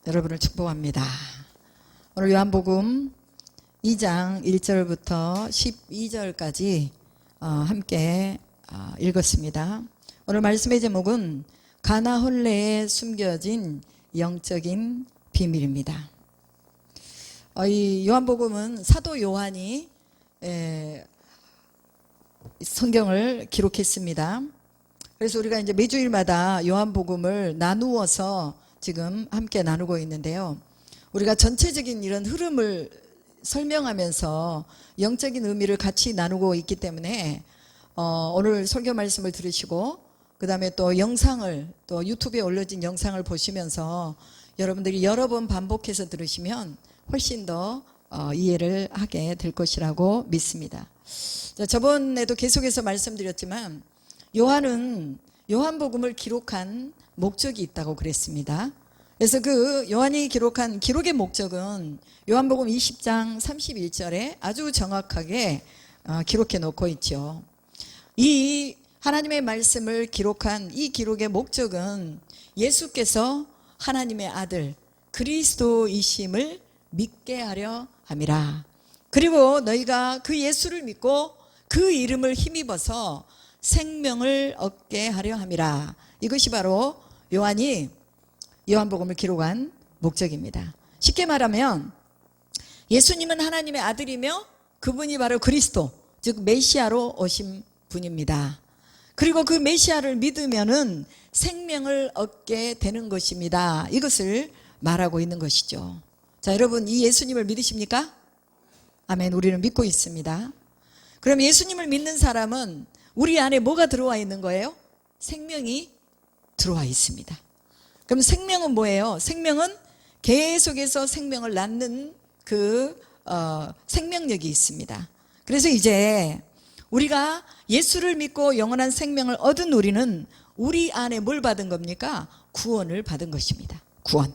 여러분을 축복합니다. 오늘 요한복음 2장 1절부터 12절까지 함께 읽었습니다. 오늘 말씀의 제목은 가나 혼례에 숨겨진 영적인 비밀입니다. 이 요한복음은 사도 요한이 성경을 기록했습니다. 그래서 우리가 이제 매주일마다 요한복음을 나누어서 지금 함께 나누고 있는데요. 우리가 전체적인 이런 흐름을 설명하면서 영적인 의미를 같이 나누고 있기 때문에 오늘 설교 말씀을 들으시고 그 다음에 또 영상을 또 유튜브에 올려진 영상을 보시면서 여러분들이 여러 번 반복해서 들으시면 훨씬 더 이해를 하게 될 것이라고 믿습니다. 저번에도 계속해서 말씀드렸지만 요한은 요한복음을 기록한 목적이 있다고 그랬습니다. 그래서 그 요한이 기록한 기록의 목적은 요한복음 20장 31절에 아주 정확하게 기록해 놓고 있죠. 이 하나님의 말씀을 기록한 이 기록의 목적은 예수께서 하나님의 아들 그리스도이심을 믿게 하려 함이라. 그리고 너희가 그 예수를 믿고 그 이름을 힘입어서 생명을 얻게 하려 함이라. 이것이 바로 요한이 요한복음을 기록한 목적입니다. 쉽게 말하면 예수님은 하나님의 아들이며 그분이 바로 그리스도, 즉 메시아로 오신 분입니다. 그리고 그 메시아를 믿으면은 생명을 얻게 되는 것입니다. 이것을 말하고 있는 것이죠. 자, 여러분 이 예수님을 믿으십니까? 아멘. 우리는 믿고 있습니다. 그럼 예수님을 믿는 사람은 우리 안에 뭐가 들어와 있는 거예요? 생명이 들어와 있습니다. 그럼 생명은 뭐예요? 생명은 계속해서 생명을 낳는 그 생명력이 있습니다. 그래서 이제 우리가 예수를 믿고 영원한 생명을 얻은 우리는 우리 안에 뭘 받은 겁니까? 구원을 받은 것입니다. 구원.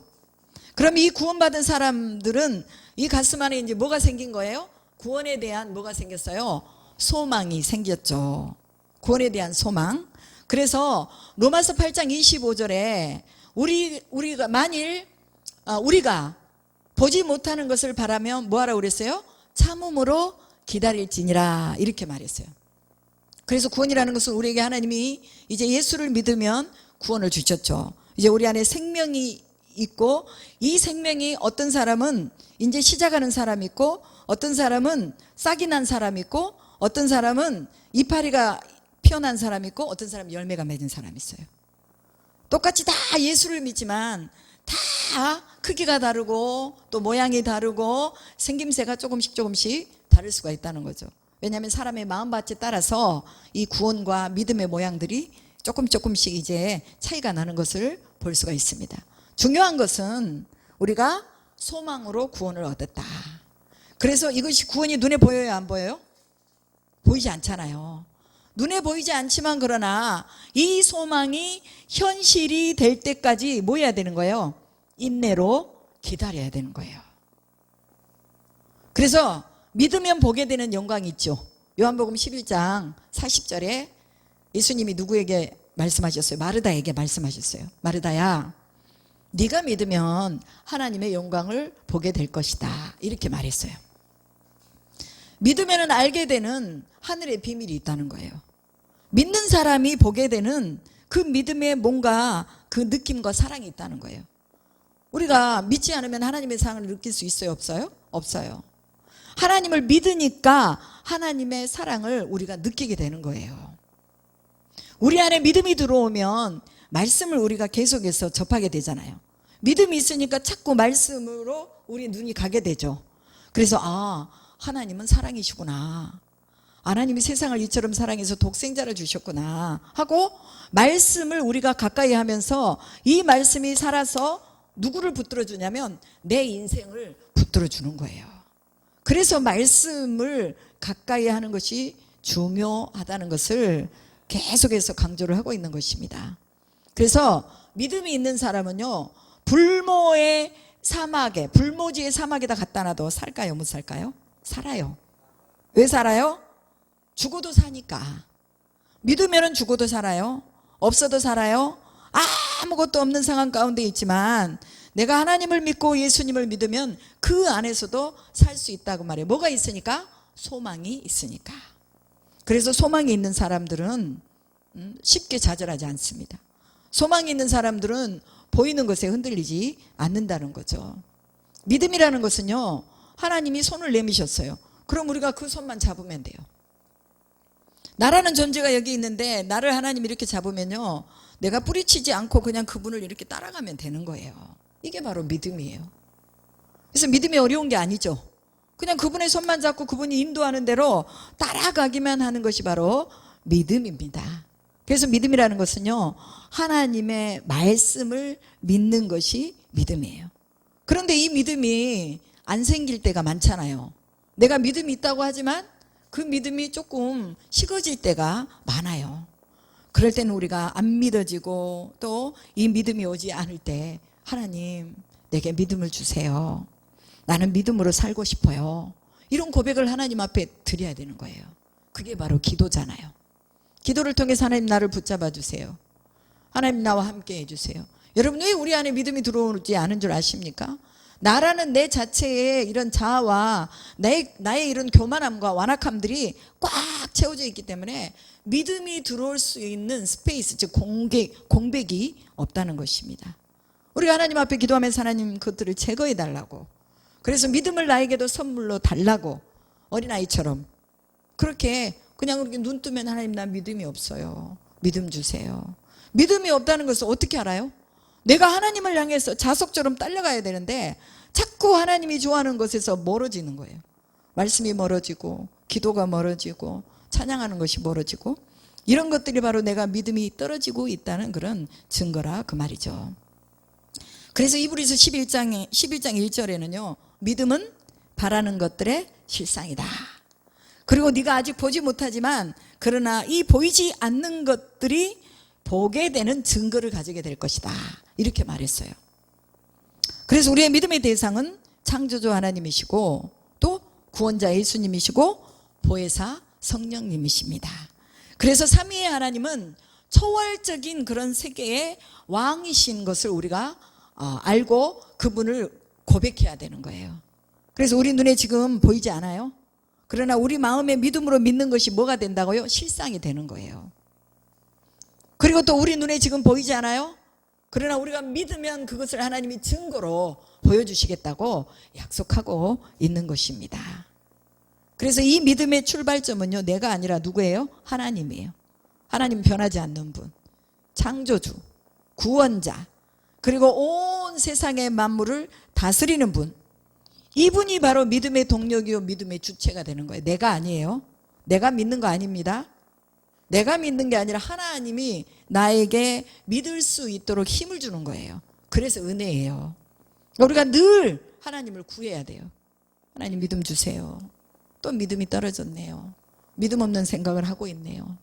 그럼 이 구원받은 사람들은 이 가슴 안에 이제 뭐가 생긴 거예요? 구원에 대한 뭐가 생겼어요? 소망이 생겼죠. 구원에 대한 소망. 그래서 로마서 8장 25절에 우리가 만일 우리가 보지 못하는 것을 바라면 뭐하라고 그랬어요? 참음으로 기다릴지니라 이렇게 말했어요. 그래서 구원이라는 것은 우리에게 하나님이 이제 예수를 믿으면 구원을 주셨죠. 이제 우리 안에 생명이 있고 이 생명이 어떤 사람은 이제 시작하는 사람이 있고 어떤 사람은 싹이 난 사람이 있고 어떤 사람은 이파리가 피어난 사람이 있고 어떤 사람은 열매가 맺은 사람이 있어요. 똑같이 다 예수를 믿지만 다 크기가 다르고 또 모양이 다르고 생김새가 조금씩 다를 수가 있다는 거죠. 왜냐하면 사람의 마음밭에 따라서 이 구원과 믿음의 모양들이 조금씩 이제 차이가 나는 것을 볼 수가 있습니다. 중요한 것은 우리가 소망으로 구원을 얻었다. 그래서 이것이 구원이 눈에 보여요, 안 보여요? 보이지 않잖아요. 눈에 보이지 않지만 그러나 이 소망이 현실이 될 때까지 뭐 해야 되는 거예요? 인내로 기다려야 되는 거예요. 그래서 믿으면 보게 되는 영광이 있죠. 요한복음 11장 40절에 예수님이 누구에게 말씀하셨어요? 마르다에게 말씀하셨어요. 마르다야, 네가 믿으면 하나님의 영광을 보게 될 것이다. 이렇게 말했어요. 믿으면 알게 되는 하늘의 비밀이 있다는 거예요. 믿는 사람이 보게 되는 그 믿음에 뭔가 그 느낌과 사랑이 있다는 거예요. 우리가 믿지 않으면 하나님의 사랑을 느낄 수 있어요? 없어요? 없어요. 하나님을 믿으니까 하나님의 사랑을 우리가 느끼게 되는 거예요. 우리 안에 믿음이 들어오면 말씀을 우리가 계속해서 접하게 되잖아요. 믿음이 있으니까 자꾸 말씀으로 우리 눈이 가게 되죠. 그래서 하나님은 사랑이시구나. 하나님이 세상을 이처럼 사랑해서 독생자를 주셨구나 하고 말씀을 우리가 가까이 하면서 이 말씀이 살아서 누구를 붙들어 주냐면 내 인생을 붙들어 주는 거예요. 그래서 말씀을 가까이 하는 것이 중요하다는 것을 계속해서 강조를 하고 있는 것입니다. 그래서 믿음이 있는 사람은요, 불모지의 사막에다 갖다 놔도 살까요? 못 살까요? 살아요. 왜 살아요? 죽어도 사니까. 믿으면 죽어도 살아요. 없어도 살아요. 아무것도 없는 상황 가운데 있지만 내가 하나님을 믿고 예수님을 믿으면 그 안에서도 살 수 있다고 말해요. 뭐가 있으니까? 소망이 있으니까. 그래서 소망이 있는 사람들은 쉽게 좌절하지 않습니다. 소망이 있는 사람들은 보이는 것에 흔들리지 않는다는 거죠. 믿음이라는 것은요, 하나님이 손을 내미셨어요. 그럼 우리가 그 손만 잡으면 돼요. 나라는 존재가 여기 있는데 나를 하나님이 이렇게 잡으면요, 내가 뿌리치지 않고 그냥 그분을 이렇게 따라가면 되는 거예요. 이게 바로 믿음이에요. 그래서 믿음이 어려운 게 아니죠. 그냥 그분의 손만 잡고 그분이 인도하는 대로 따라가기만 하는 것이 바로 믿음입니다. 그래서 믿음이라는 것은요, 하나님의 말씀을 믿는 것이 믿음이에요. 그런데 이 믿음이 안 생길 때가 많잖아요. 내가 믿음이 있다고 하지만 그 믿음이 조금 식어질 때가 많아요. 그럴 때는 우리가 안 믿어지고 또 이 믿음이 오지 않을 때, 하나님 내게 믿음을 주세요. 나는 믿음으로 살고 싶어요. 이런 고백을 하나님 앞에 드려야 되는 거예요. 그게 바로 기도잖아요. 기도를 통해서 하나님 나를 붙잡아 주세요. 하나님 나와 함께 해주세요. 여러분, 왜 우리 안에 믿음이 들어오지 않은 줄 아십니까? 나라는 내 자체의 이런 자아와 나의 이런 교만함과 완악함들이 꽉 채워져 있기 때문에 믿음이 들어올 수 있는 스페이스, 즉 공백이 없다는 것입니다. 우리가 하나님 앞에 기도하면서 하나님 그것들을 제거해 달라고, 그래서 믿음을 나에게도 선물로 달라고, 어린아이처럼 그렇게 그냥 이렇게 눈 뜨면 하나님 나 믿음이 없어요, 믿음 주세요. 믿음이 없다는 것을 어떻게 알아요? 내가 하나님을 향해서 자석처럼 딸려가야 되는데 자꾸 하나님이 좋아하는 것에서 멀어지는 거예요. 말씀이 멀어지고 기도가 멀어지고 찬양하는 것이 멀어지고, 이런 것들이 바로 내가 믿음이 떨어지고 있다는 그런 증거라 그 말이죠. 그래서 이브리서 11장 1절에는요, 믿음은 바라는 것들의 실상이다. 그리고 네가 아직 보지 못하지만 그러나 이 보이지 않는 것들이 보게 되는 증거를 가지게 될 것이다, 이렇게 말했어요. 그래서 우리의 믿음의 대상은 창조주 하나님이시고 또 구원자 예수님이시고 보혜사 성령님이십니다. 그래서 삼위의 하나님은 초월적인 그런 세계의 왕이신 것을 우리가 알고 그분을 고백해야 되는 거예요. 그래서 우리 눈에 지금 보이지 않아요. 그러나 우리 마음의 믿음으로 믿는 것이 뭐가 된다고요? 실상이 되는 거예요. 그리고 또 우리 눈에 지금 보이지 않아요? 그러나 우리가 믿으면 그것을 하나님이 증거로 보여주시겠다고 약속하고 있는 것입니다. 그래서 이 믿음의 출발점은요, 내가 아니라 누구예요? 하나님이에요. 하나님 변하지 않는 분, 창조주, 구원자, 그리고 온 세상의 만물을 다스리는 분, 이분이 바로 믿음의 동력이요 믿음의 주체가 되는 거예요. 내가 아니에요. 내가 믿는 거 아닙니다. 내가 믿는 게 아니라 하나님이 나에게 믿을 수 있도록 힘을 주는 거예요. 그래서 은혜예요. 우리가 늘 하나님을 구해야 돼요. 하나님 믿음 주세요. 또 믿음이 떨어졌네요. 믿음 없는 생각을 하고 있네요.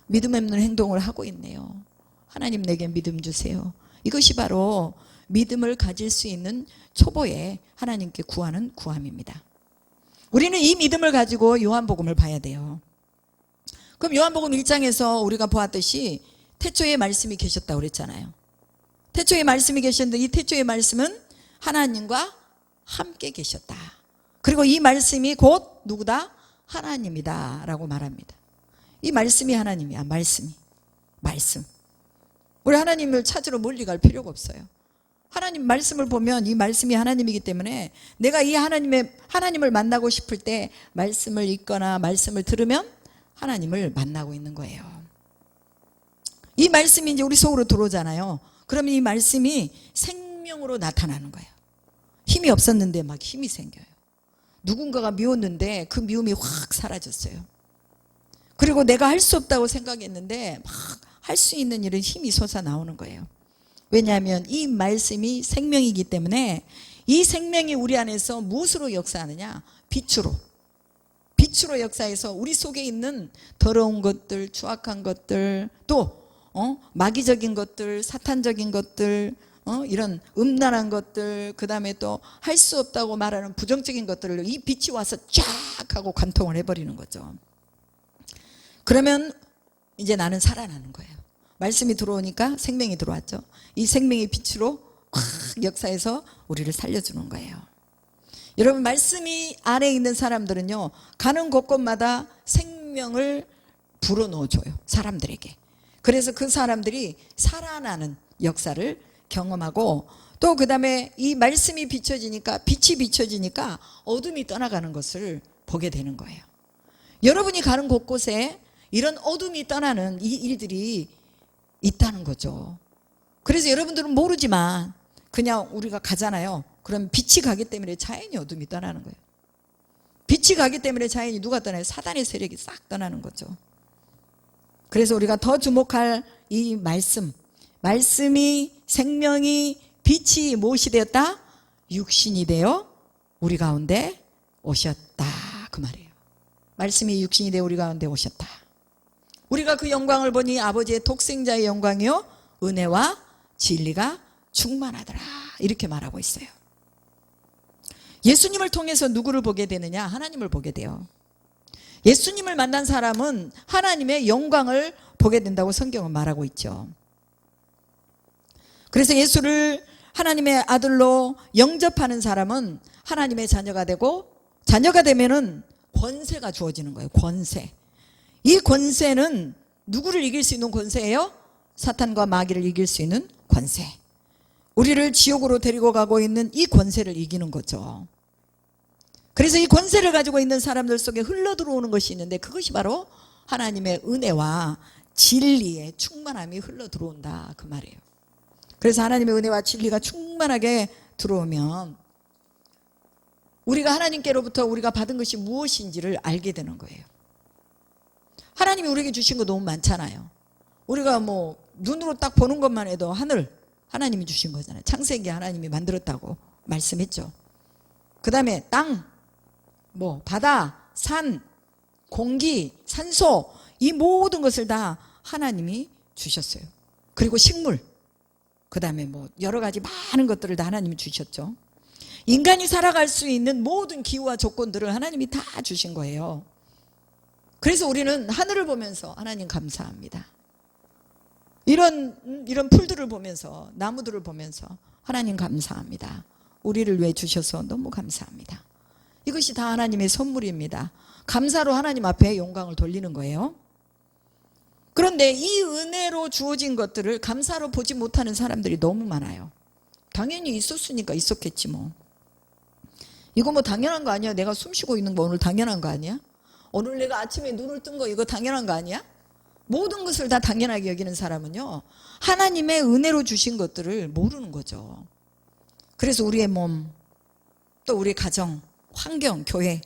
믿음 없는 행동을 하고 있네요. 하나님 내게 믿음 주세요. 이것이 바로 믿음을 가질 수 있는 초보에 하나님께 구하는 구함입니다. 우리는 이 믿음을 가지고 요한복음을 봐야 돼요. 그럼 요한복음 1장에서 우리가 보았듯이 태초에 말씀이 계셨다고 그랬잖아요. 태초에 말씀이 계셨는데 이 태초의 말씀은 하나님과 함께 계셨다. 그리고 이 말씀이 곧 누구다? 하나님이다 라고 말합니다. 이 말씀이 하나님이야. 말씀. 우리 하나님을 찾으러 멀리 갈 필요가 없어요. 하나님 말씀을 보면 이 말씀이 하나님이기 때문에 내가 이 하나님을 만나고 싶을 때 말씀을 읽거나 말씀을 들으면 하나님을 만나고 있는 거예요. 이 말씀이 이제 우리 속으로 들어오잖아요. 그러면 이 말씀이 생명으로 나타나는 거예요. 힘이 없었는데 막 힘이 생겨요. 누군가가 미웠는데 그 미움이 확 사라졌어요. 그리고 내가 할 수 없다고 생각했는데 막 할 수 있는 이런 힘이 솟아나오는 거예요. 왜냐하면 이 말씀이 생명이기 때문에 이 생명이 우리 안에서 무엇으로 역사하느냐? 빛으로 역사해서 우리 속에 있는 더러운 것들, 추악한 것들, 또 마귀적인 것들, 사탄적인 것들, 이런 음란한 것들, 그 다음에 또 할 수 없다고 말하는 부정적인 것들을 이 빛이 와서 쫙 하고 관통을 해버리는 거죠. 그러면 이제 나는 살아나는 거예요. 말씀이 들어오니까 생명이 들어왔죠. 이 생명이 빛으로 확 역사에서 우리를 살려주는 거예요. 여러분, 말씀이 안에 있는 사람들은요, 가는 곳곳마다 생명을 불어넣어줘요, 사람들에게. 그래서 그 사람들이 살아나는 역사를 경험하고, 또 그 다음에 이 말씀이 비춰지니까, 빛이 비춰지니까 어둠이 떠나가는 것을 보게 되는 거예요. 여러분이 가는 곳곳에 이런 어둠이 떠나는 이 일들이 있다는 거죠. 그래서 여러분들은 모르지만 그냥 우리가 가잖아요. 그럼 빛이 가기 때문에 자연히 어둠이 떠나는 거예요. 빛이 가기 때문에 자연히 누가 떠나요? 사단의 세력이 싹 떠나는 거죠. 그래서 우리가 더 주목할 이 말씀이 생명이 빛이 무엇이 되었다? 육신이 되어 우리 가운데 오셨다, 그 말이에요. 말씀이 육신이 되어 우리 가운데 오셨다. 우리가 그 영광을 보니 아버지의 독생자의 영광이요 은혜와 진리가 충만하더라, 이렇게 말하고 있어요. 예수님을 통해서 누구를 보게 되느냐? 하나님을 보게 돼요. 예수님을 만난 사람은 하나님의 영광을 보게 된다고 성경은 말하고 있죠. 그래서 예수를 하나님의 아들로 영접하는 사람은 하나님의 자녀가 되고, 자녀가 되면은 권세가 주어지는 거예요. 권세. 이 권세는 누구를 이길 수 있는 권세예요? 사탄과 마귀를 이길 수 있는 권세. 우리를 지옥으로 데리고 가고 있는 이 권세를 이기는 거죠. 그래서 이 권세를 가지고 있는 사람들 속에 흘러 들어오는 것이 있는데, 그것이 바로 하나님의 은혜와 진리의 충만함이 흘러 들어온다, 그 말이에요. 그래서 하나님의 은혜와 진리가 충만하게 들어오면 우리가 하나님께로부터 우리가 받은 것이 무엇인지를 알게 되는 거예요. 하나님이 우리에게 주신 거 너무 많잖아요. 우리가 뭐 눈으로 딱 보는 것만 해도 하늘, 하나님이 주신 거잖아요. 창세기 하나님이 만들었다고 말씀했죠. 그 다음에 땅, 뭐 바다, 산, 공기, 산소, 이 모든 것을 다 하나님이 주셨어요. 그리고 식물, 그 다음에 뭐 여러 가지 많은 것들을 다 하나님이 주셨죠. 인간이 살아갈 수 있는 모든 기후와 조건들을 하나님이 다 주신 거예요. 그래서 우리는 하늘을 보면서 하나님 감사합니다. 이런 풀들을 보면서, 나무들을 보면서 하나님 감사합니다. 우리를 위해 주셔서 너무 감사합니다. 이것이 다 하나님의 선물입니다. 감사로 하나님 앞에 영광을 돌리는 거예요. 그런데 이 은혜로 주어진 것들을 감사로 보지 못하는 사람들이 너무 많아요. 당연히 있었으니까 있었겠지 뭐. 이거 뭐 당연한 거 아니야? 내가 숨 쉬고 있는 거 오늘 당연한 거 아니야? 오늘 내가 아침에 눈을 뜬 거 이거 당연한 거 아니야? 모든 것을 다 당연하게 여기는 사람은요, 하나님의 은혜로 주신 것들을 모르는 거죠. 그래서 우리의 몸, 또 우리의 가정, 환경, 교회,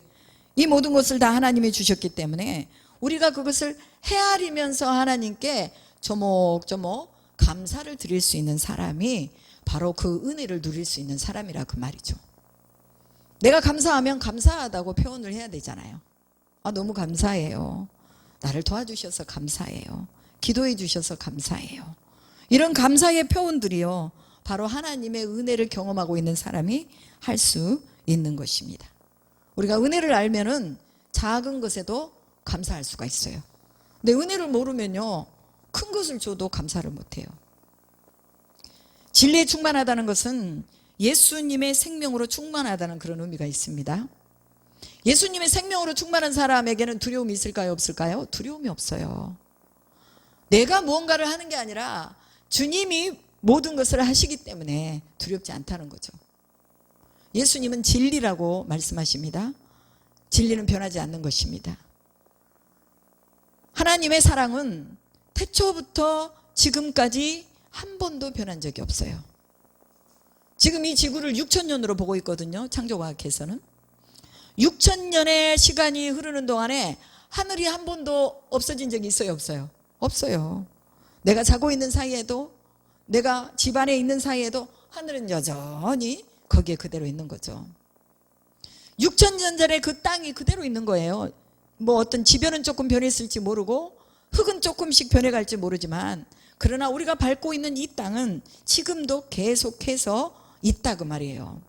이 모든 것을 다 하나님이 주셨기 때문에 우리가 그것을 헤아리면서 하나님께 조목조목 감사를 드릴 수 있는 사람이 바로 그 은혜를 누릴 수 있는 사람이라, 그 말이죠. 내가 감사하면 감사하다고 표현을 해야 되잖아요. 아, 너무 감사해요. 나를 도와주셔서 감사해요. 기도해 주셔서 감사해요. 이런 감사의 표현들이요, 바로 하나님의 은혜를 경험하고 있는 사람이 할 수 있는 것입니다. 우리가 은혜를 알면은 작은 것에도 감사할 수가 있어요. 근데 은혜를 모르면요, 큰 것을 줘도 감사를 못해요. 진리에 충만하다는 것은 예수님의 생명으로 충만하다는 그런 의미가 있습니다. 예수님의 생명으로 충만한 사람에게는 두려움이 있을까요, 없을까요? 두려움이 없어요. 내가 무언가를 하는 게 아니라 주님이 모든 것을 하시기 때문에 두렵지 않다는 거죠. 예수님은 진리라고 말씀하십니다. 진리는 변하지 않는 것입니다. 하나님의 사랑은 태초부터 지금까지 한 번도 변한 적이 없어요. 지금 이 지구를 6,000년으로 보고 있거든요, 창조과학에서는. 6,000년의 시간이 흐르는 동안에 하늘이 한 번도 없어진 적이 있어요, 없어요? 없어요. 내가 자고 있는 사이에도, 내가 집 안에 있는 사이에도 하늘은 여전히 거기에 그대로 있는 거죠. 6,000년 전에 그 땅이 그대로 있는 거예요. 뭐 어떤 지변은 조금 변했을지 모르고 흙은 조금씩 변해갈지 모르지만, 그러나 우리가 밟고 있는 이 땅은 지금도 계속해서 있다, 그 말이에요.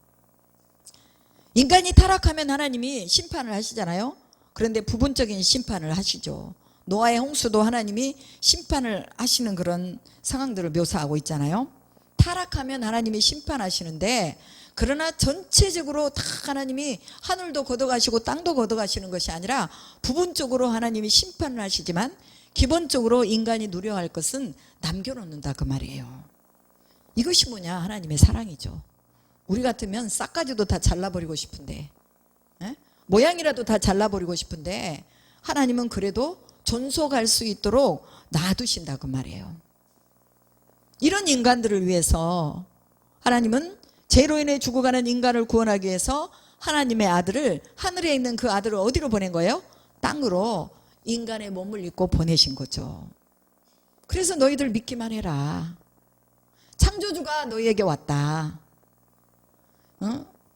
인간이 타락하면 하나님이 심판을 하시잖아요. 그런데 부분적인 심판을 하시죠. 노아의 홍수도 하나님이 심판을 하시는 그런 상황들을 묘사하고 있잖아요. 타락하면 하나님이 심판하시는데, 그러나 전체적으로 다 하나님이 하늘도 걷어가시고 땅도 걷어가시는 것이 아니라 부분적으로 하나님이 심판을 하시지만 기본적으로 인간이 누려야 할 것은 남겨놓는다 그 말이에요. 이것이 뭐냐? 하나님의 사랑이죠. 우리 같으면 싹가지도 다 잘라버리고 싶은데, 모양이라도 다 잘라버리고 싶은데 하나님은 그래도 존속할 수 있도록 놔두신다 그 말이에요. 이런 인간들을 위해서 하나님은 죄로 인해 죽어가는 인간을 구원하기 위해서 하나님의 아들을, 하늘에 있는 그 아들을 어디로 보낸 거예요? 땅으로 인간의 몸을 입고 보내신 거죠. 그래서 너희들 믿기만 해라. 창조주가 너희에게 왔다.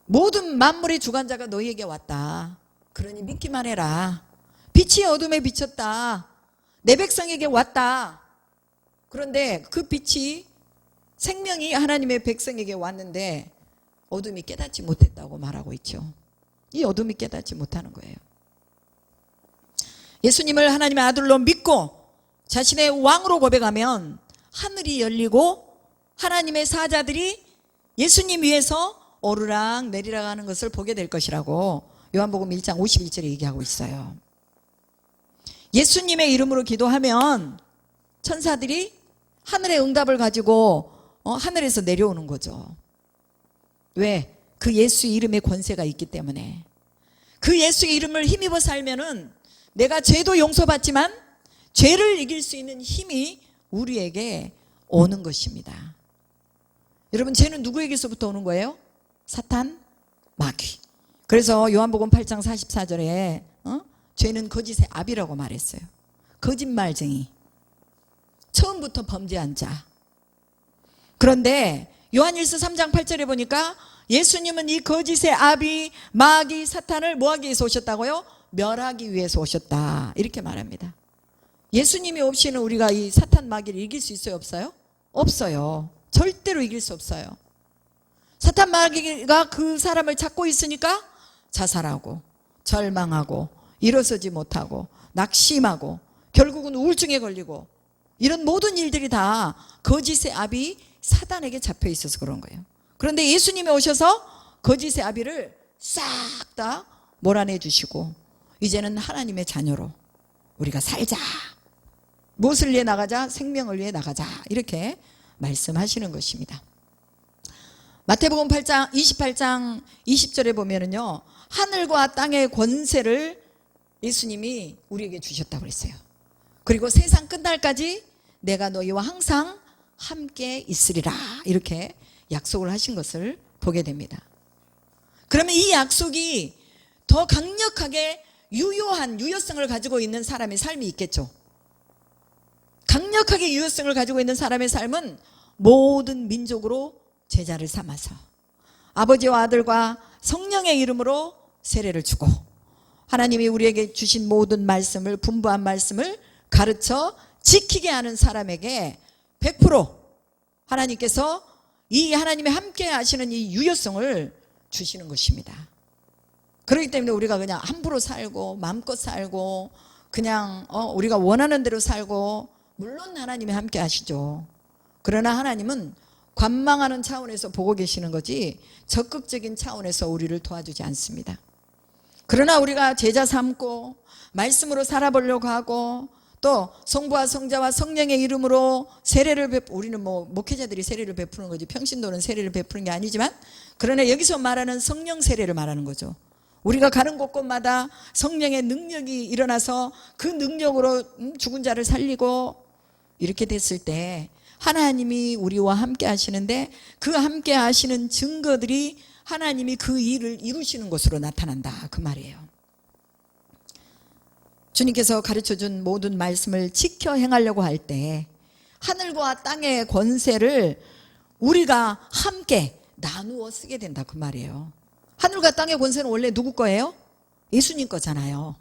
모든 만물의 주관자가 너희에게 왔다. 그러니 믿기만 해라. 빛이 어둠에 비쳤다. 내 백성에게 왔다. 그런데 그 빛이, 생명이 하나님의 백성에게 왔는데 어둠이 깨닫지 못했다고 말하고 있죠. 이 어둠이 깨닫지 못하는 거예요. 예수님을 하나님의 아들로 믿고 자신의 왕으로 고백하면 하늘이 열리고 하나님의 사자들이 예수님 위해서 오르락 내리락 하는 것을 보게 될 것이라고 요한복음 1장 51절에 얘기하고 있어요. 예수님의 이름으로 기도하면 천사들이 하늘의 응답을 가지고 하늘에서 내려오는 거죠. 왜? 그 예수 이름의 권세가 있기 때문에. 그 예수의 이름을 힘입어 살면은 내가 죄도 용서받지만 죄를 이길 수 있는 힘이 우리에게 오는 것입니다. 여러분, 죄는 누구에게서부터 오는 거예요? 사탄, 마귀. 그래서 요한복음 8장 44절에 죄는 거짓의 아비라고 말했어요. 거짓말쟁이, 처음부터 범죄한 자. 그런데 요한일서 3장 8절에 보니까 예수님은 이 거짓의 아비, 마귀, 사탄을 뭐하기 위해서 오셨다고요? 멸하기 위해서 오셨다, 이렇게 말합니다. 예수님이 없이는 우리가 이 사탄, 마귀를 이길 수 있어요, 없어요? 없어요. 절대로 이길 수 없어요. 사탄, 마귀가 그 사람을 잡고 있으니까 자살하고 절망하고 일어서지 못하고 낙심하고 결국은 우울증에 걸리고, 이런 모든 일들이 다 거짓의 아비 사단에게 잡혀 있어서 그런 거예요. 그런데 예수님이 오셔서 거짓의 아비를 싹 다 몰아내 주시고 이제는 하나님의 자녀로 우리가 살자. 무엇을 위해 나가자? 생명을 위해 나가자. 이렇게 말씀하시는 것입니다. 마태복음 28장 20절에 보면은요, 하늘과 땅의 권세를 예수님이 우리에게 주셨다고 그랬어요. 그리고 세상 끝날까지 내가 너희와 항상 함께 있으리라, 이렇게 약속을 하신 것을 보게 됩니다. 그러면 이 약속이 더 강력하게 유효한 유효성을 가지고 있는 사람의 삶이 있겠죠. 강력하게 유효성을 가지고 있는 사람의 삶은 모든 민족으로 제자를 삼아서 아버지와 아들과 성령의 이름으로 세례를 주고 하나님이 우리에게 주신 모든 말씀을, 분부한 말씀을 가르쳐 지키게 하는 사람에게 100% 하나님께서 이 하나님이 함께 하시는 이 유효성을 주시는 것입니다. 그렇기 때문에 우리가 그냥 함부로 살고 마음껏 살고 그냥 우리가 원하는 대로 살고, 물론 하나님이 함께 하시죠. 그러나 하나님은 관망하는 차원에서 보고 계시는 거지 적극적인 차원에서 우리를 도와주지 않습니다. 그러나 우리가 제자 삼고 말씀으로 살아보려고 하고 또 성부와 성자와 성령의 이름으로 세례를 우리는 목회자들이 세례를 베푸는 거지 평신도는 세례를 베푸는 게 아니지만, 그러나 여기서 말하는 성령 세례를 말하는 거죠. 우리가 가는 곳곳마다 성령의 능력이 일어나서 그 능력으로 죽은 자를 살리고, 이렇게 됐을 때 하나님이 우리와 함께 하시는데 그 함께 하시는 증거들이 하나님이 그 일을 이루시는 것으로 나타난다, 그 말이에요. 주님께서 가르쳐준 모든 말씀을 지켜 행하려고 할 때 하늘과 땅의 권세를 우리가 함께 나누어 쓰게 된다, 그 말이에요. 하늘과 땅의 권세는 원래 누구 거예요? 예수님 거잖아요.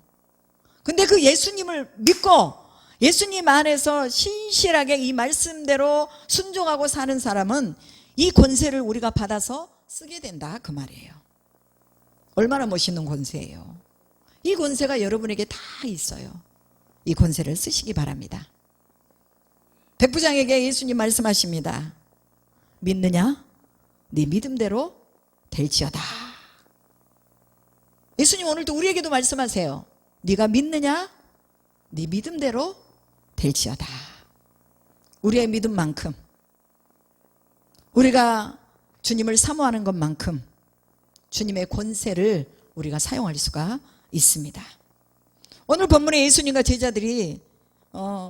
근데 그 예수님을 믿고 예수님 안에서 신실하게 이 말씀대로 순종하고 사는 사람은 이 권세를 우리가 받아서 쓰게 된다, 그 말이에요. 얼마나 멋있는 권세예요. 이 권세가 여러분에게 다 있어요. 이 권세를 쓰시기 바랍니다. 백부장에게 예수님 말씀하십니다. 믿느냐? 네 믿음대로 될지어다. 예수님 오늘도 우리에게도 말씀하세요. 네가 믿느냐? 네 믿음대로 될지어다. 우리의 믿음만큼, 우리가 주님을 사모하는 것만큼 주님의 권세를 우리가 사용할 수가 있습니다. 오늘 본문에 예수님과 제자들이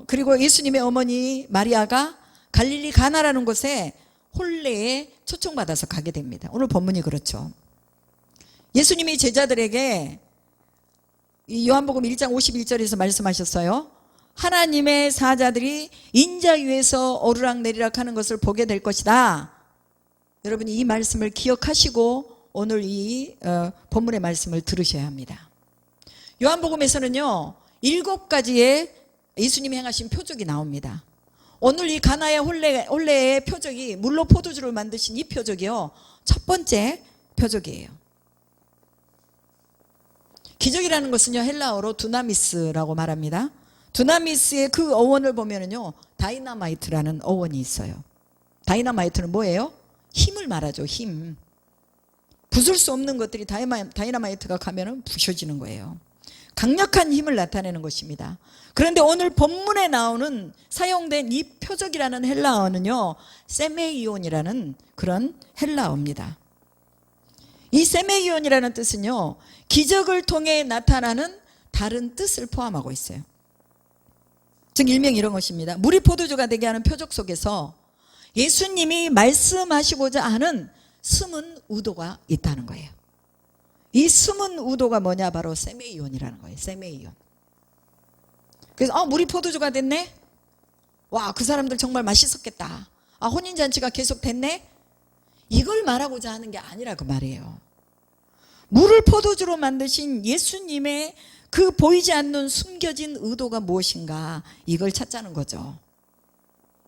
그리고 예수님의 어머니 마리아가 갈릴리 가나라는 곳에 혼례에 초청받아서 가게 됩니다. 오늘 본문이 그렇죠. 예수님이 제자들에게 이 요한복음 1장 51절에서 말씀하셨어요. 하나님의 사자들이 인자 위에서 오르락내리락 하는 것을 보게 될 것이다. 여러분이 이 말씀을 기억하시고 오늘 이 본문의 말씀을 들으셔야 합니다. 요한복음에서는요 7가지의 예수님이 행하신 표적이 나옵니다. 오늘 이 가나의 혼례의 표적이 물로 포도주를 만드신 이 표적이요 첫 번째 표적이에요. 기적이라는 것은요 헬라어로 두나미스라고 말합니다. 두나미스의 그 어원을 보면은요 다이너마이트라는 어원이 있어요. 다이너마이트는 뭐예요? 힘을 말하죠. 힘. 부술 수 없는 것들이 다이너마이트가 가면은 부셔지는 거예요. 강력한 힘을 나타내는 것입니다. 그런데 오늘 본문에 나오는 사용된 이 표적이라는 헬라어는요 세메이온이라는 그런 헬라어입니다. 이 세메이온이라는 뜻은요 기적을 통해 나타나는 다른 뜻을 포함하고 있어요. 즉 일명 이런 것입니다. 물이 포도주가 되게 하는 표적 속에서 예수님이 말씀하시고자 하는 숨은 의도가 있다는 거예요. 이 숨은 의도가 뭐냐? 바로 세메이온이라는 거예요. 세메이온. 그래서 물이 포도주가 됐네? 와, 그 사람들 정말 맛있었겠다. 혼인잔치가 계속 됐네? 이걸 말하고자 하는 게 아니라 그 말이에요. 물을 포도주로 만드신 예수님의 그 보이지 않는 숨겨진 의도가 무엇인가, 이걸 찾자는 거죠.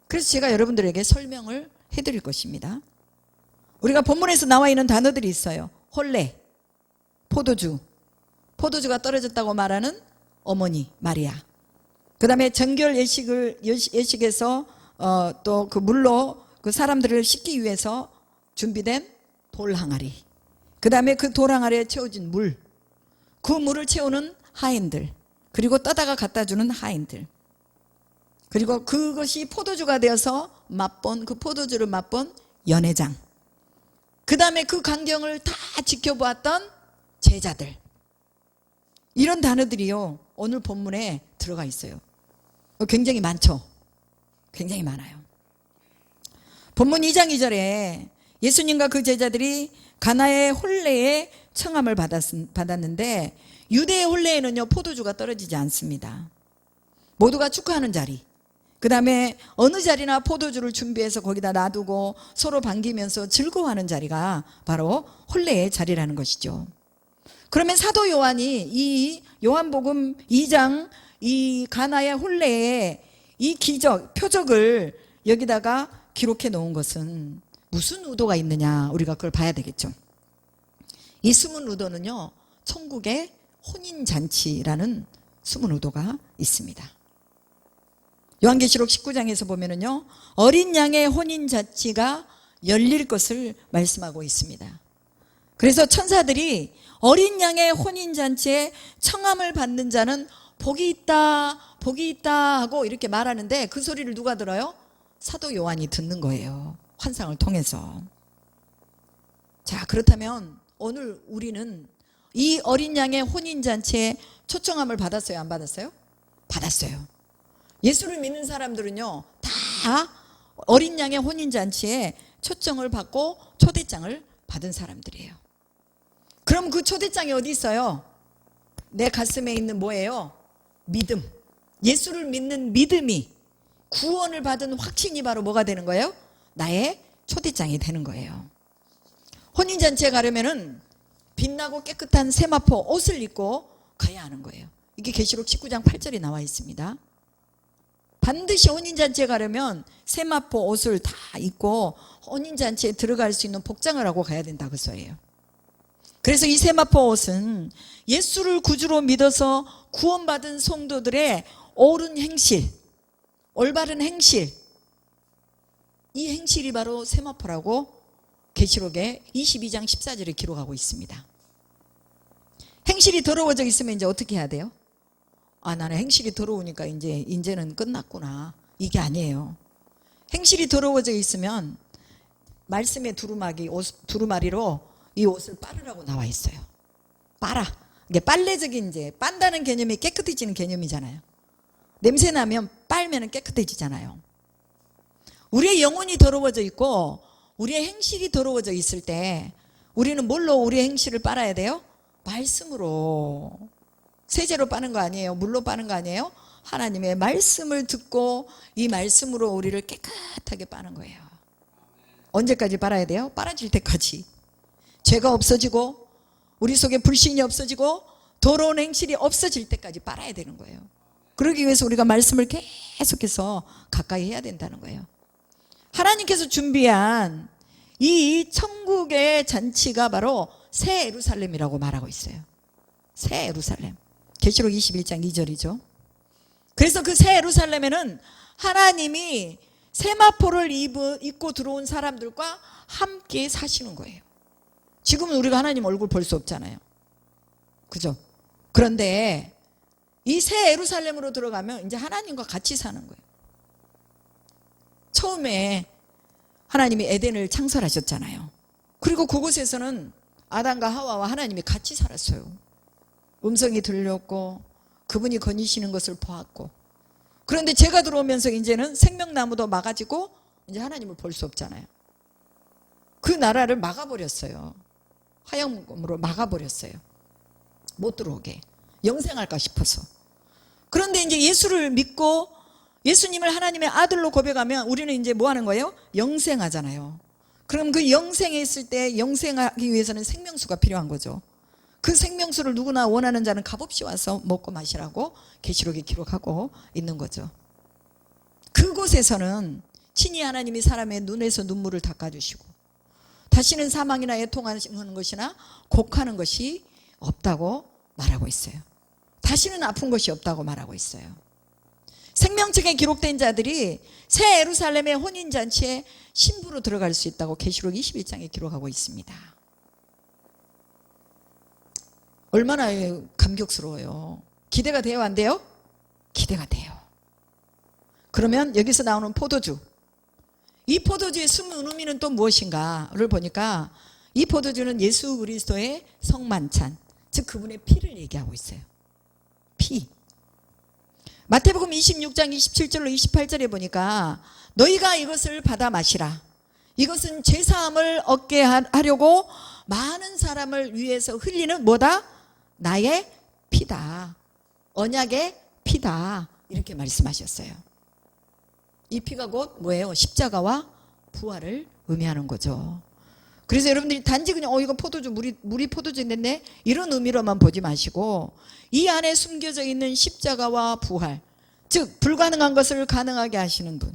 그래서 제가 여러분들에게 설명을 해드릴 것입니다. 우리가 본문에서 나와 있는 단어들이 있어요. 혼례, 포도주, 포도주가 떨어졌다고 말하는 어머니 마리아, 그 다음에 정결 예식에서 또 그 물로 그 사람들을 씻기 위해서 준비된 돌 항아리, 그 다음에 그 돌 항아리에 채워진 물, 그 물을 채우는 하인들, 그리고 떠다가 갖다 주는 하인들, 그리고 그것이 포도주가 되어서 맛본, 그 포도주를 맛본 연회장, 그 다음에 그 광경을 다 지켜보았던 제자들, 이런 단어들이요 오늘 본문에 들어가 있어요. 굉장히 많죠. 굉장히 많아요. 본문 2장 2절에 예수님과 그 제자들이 가나의 혼례에 청함을 받았는데, 유대의 혼례에는요 포도주가 떨어지지 않습니다. 모두가 축하하는 자리, 그 다음에 어느 자리나 포도주를 준비해서 거기다 놔두고 서로 반기면서 즐거워하는 자리가 바로 혼례의 자리라는 것이죠. 그러면 사도 요한이 이 요한복음 2장 이 가나의 혼례의 이 기적, 표적을 여기다가 기록해 놓은 것은 무슨 의도가 있느냐, 우리가 그걸 봐야 되겠죠. 이 숨은 의도는요 천국의 혼인잔치라는 숨은 의도가 있습니다. 요한계시록 19장에서 보면은요 어린 양의 혼인잔치가 열릴 것을 말씀하고 있습니다. 그래서 천사들이 어린 양의 혼인잔치에 청함을 받는 자는 복이 있다, 복이 있다 하고 이렇게 말하는데, 그 소리를 누가 들어요? 사도 요한이 듣는 거예요. 환상을 통해서. 자, 그렇다면 오늘 우리는 이 어린 양의 혼인잔치에 초청함을 받았어요? 안 받았어요? 받았어요. 예수를 믿는 사람들은요 다 어린 양의 혼인잔치에 초청을 받고 초대장을 받은 사람들이에요. 그럼 그 초대장이 어디 있어요? 내 가슴에 있는 뭐예요? 믿음. 예수를 믿는 믿음이, 구원을 받은 확신이 바로 뭐가 되는 거예요? 나의 초대장이 되는 거예요. 혼인잔치에 가려면은 빛나고 깨끗한 세마포 옷을 입고 가야 하는 거예요. 이게 계시록 19장 8절에 나와 있습니다. 반드시 혼인잔치에 가려면 세마포 옷을 다 입고 혼인잔치에 들어갈 수 있는 복장을 하고 가야 된다, 그 소리예요. 그래서 이 세마포 옷은 예수를 구주로 믿어서 구원받은 성도들의 옳은 행실, 올바른 행실, 이 행실이 바로 세마포라고 계시록에 22장 14절에 기록하고 있습니다. 행실이 더러워져 있으면 이제 어떻게 해야 돼요? 아, 나는 행실이 더러우니까 이제는 끝났구나. 이게 아니에요. 행실이 더러워져 있으면 말씀의 두루마리로 이 옷을 빨으라고 나와 있어요. 빨아. 이게 빨래적인 빤다는 개념이 깨끗해지는 개념이잖아요. 냄새 나면 빨면 깨끗해지잖아요. 우리의 영혼이 더러워져 있고 우리의 행실이 더러워져 있을 때 우리는 뭘로 우리의 행실을 빨아야 돼요? 말씀으로. 세제로 빠는 거 아니에요. 물로 빠는 거 아니에요. 하나님의 말씀을 듣고 이 말씀으로 우리를 깨끗하게 빠는 거예요. 언제까지 빨아야 돼요? 빨아질 때까지. 죄가 없어지고 우리 속에 불신이 없어지고 더러운 행실이 없어질 때까지 빨아야 되는 거예요. 그러기 위해서 우리가 말씀을 계속해서 가까이 해야 된다는 거예요. 하나님께서 준비한 이 천국의 잔치가 바로 새 예루살렘이라고 말하고 있어요. 새 예루살렘. 계시록 21장 2절이죠. 그래서 그 새 예루살렘에는 하나님이 세마포를 입고 들어온 사람들과 함께 사시는 거예요. 지금은 우리가 하나님 얼굴 볼 수 없잖아요. 그죠? 그런데 이 새 예루살렘으로 들어가면 이제 하나님과 같이 사는 거예요. 처음에 하나님이 에덴을 창설하셨잖아요. 그리고 그곳에서는 아담과 하와와 하나님이 같이 살았어요. 음성이 들렸고 그분이 거니시는 것을 보았고. 그런데 죄가 들어오면서 이제는 생명나무도 막아지고 이제 하나님을 볼 수 없잖아요. 그 나라를 막아버렸어요. 화염으로 막아버렸어요. 못 들어오게. 영생할까 싶어서. 그런데 이제 예수를 믿고 예수님을 하나님의 아들로 고백하면 우리는 이제 뭐 하는 거예요? 영생하잖아요. 그럼 그 영생에 있을 때 영생하기 위해서는 생명수가 필요한 거죠. 그 생명수를 누구나 원하는 자는 값없이 와서 먹고 마시라고 계시록에 기록하고 있는 거죠. 그곳에서는 친히 하나님이 사람의 눈에서 눈물을 닦아주시고 다시는 사망이나 애통하는 것이나 곡하는 것이 없다고 말하고 있어요. 다시는 아픈 것이 없다고 말하고 있어요. 생명책에 기록된 자들이 새 예루살렘의 혼인잔치에 신부로 들어갈 수 있다고 계시록 21장에 기록하고 있습니다. 얼마나 감격스러워요. 기대가 돼요, 안 돼요? 기대가 돼요. 그러면 여기서 나오는 포도주, 이 포도주의 숨은 의미는 또 무엇인가를 보니까 이 포도주는 예수 그리스도의 성만찬, 즉 그분의 피를 얘기하고 있어요. 피. 마태복음 26장 27절로 28절에 보니까 너희가 이것을 받아 마시라. 이것은 죄사함을 얻게 하려고 많은 사람을 위해서 흘리는 뭐다? 나의 피다. 언약의 피다. 이렇게 말씀하셨어요. 이 피가 곧 뭐예요? 십자가와 부활을 의미하는 거죠. 그래서 여러분들이 단지 그냥 이건 포도주, 물이 포도주인데 이런 의미로만 보지 마시고 이 안에 숨겨져 있는 십자가와 부활, 즉 불가능한 것을 가능하게 하시는 분,